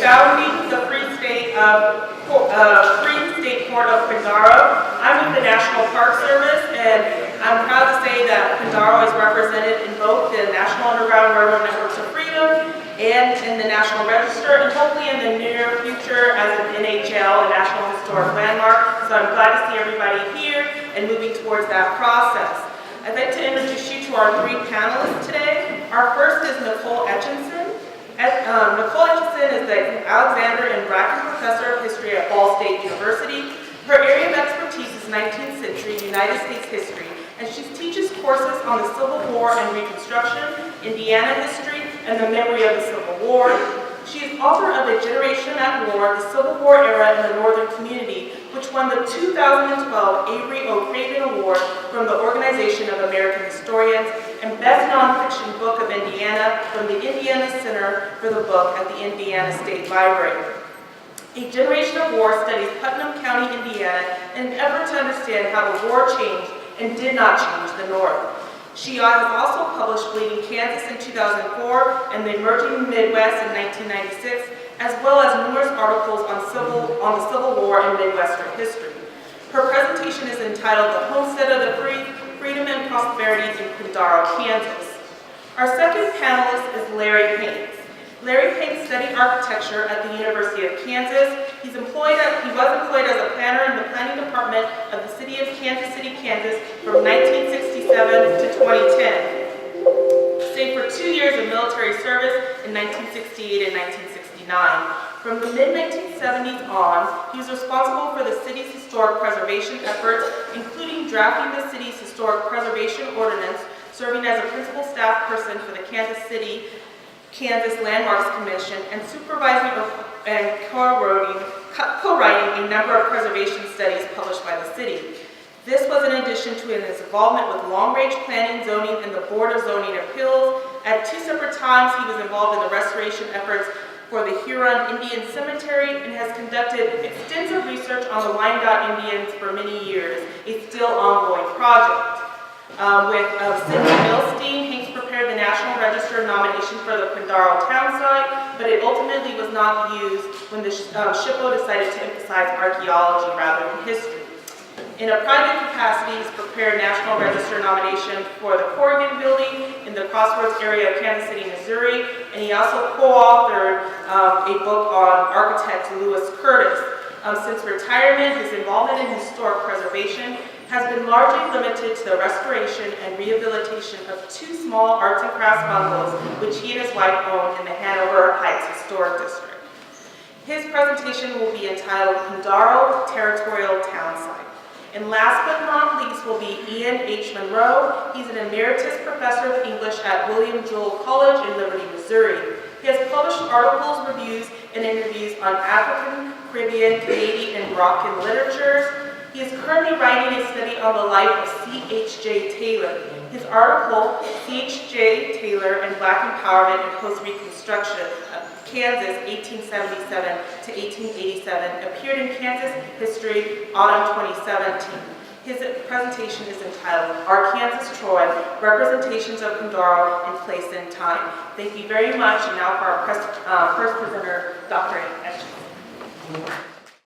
founding the Free State Port of Quindaro. I'm with the National Park Service, and I'm proud to say that Quindaro is represented in both the National Underground Railroad Networks of Freedom and in the National Register, and hopefully in the near future as an NHL, a National Historic Landmark. So I'm glad to see everybody here and moving towards that process. I'd like to introduce you to our three panelists today. Our first is Nicole Etchinson. Nicole Etchinson is the Alexander and Bracken Professor of History at Ball State University. Her area of expertise is 19th century United States history, and she teaches courses on the Civil War and Reconstruction, Indiana history, and the memory of the Civil War. She is author of A Generation at War, the Civil War Era in the Northern Community, which won the 2012 Avery O. Craven Award from the Organization of American Historians, and Best Nonfiction Book of Indiana from the Indiana Center for the Book at the Indiana State Library. A Generation of War studies Putnam County, Indiana, in an effort to understand how the war changed and did not change the North. She has also published Bleeding Kansas in 2004 and The Emerging Midwest in 1996, as well as numerous articles on the Civil War and Midwestern history. Her presentation is entitled The Homestead of the Free, Freedom and Prosperity in Quindaro, Kansas. Our second panelist is Larry Haynes. Larry Haynes studied architecture at the University of Kansas. He was employed as a planner in the planning department of the city of Kansas City, Kansas from 1967 to 2010. Stayed for 2 years of military service in 1968 and 1969. From the mid-1970s on, he was responsible for the city's historic preservation efforts, including drafting the city's historic preservation ordinance, serving as a principal staff person for the Kansas City Kansas Landmarks Commission, and supervising and co-writing a number of preservation studies published by the city. This was in addition to his involvement with long-range planning, zoning, and the Board of Zoning Appeals. At two separate times, he was involved in the restoration efforts for the Huron Indian Cemetery and has conducted extensive research on the Wyandotte Indians for many years, a still ongoing project. With Sidney Milstein, Hanks prepared the National Register nomination for the Quindaro town site, but it ultimately was not used when the SHPO decided to emphasize archaeology rather than history. In a private capacity, he's prepared National Register nomination for the Corrigan Building in the Crossroads area of Kansas City, Missouri, and he also co-authored a book on architect Lewis Curtis. Since retirement, his involvement in historic preservation has been largely limited to the restoration and rehabilitation of two small arts and crafts bungalows, which he and his wife own in the Hanover Heights Historic District. His presentation will be entitled Quindaro Territorial Town Site. And last but not least will be Ian H. Monroe. He's an emeritus professor of English at William Jewell College in Liberty, Missouri. He has published articles, reviews, and interviews on African, Caribbean, Canadian, and Moroccan literatures. He is currently writing a study on the life of C.H.J. Taylor. His article, C.H.J. Taylor and Black Empowerment in Post-Reconstruction, Kansas, 1877 to 1887, appeared in Kansas History, autumn 2017. His presentation is entitled Arkansas Troy, Representations of Quindaro in Place and Time. Thank you very much, and now for our first presenter, Dr. Etchinson.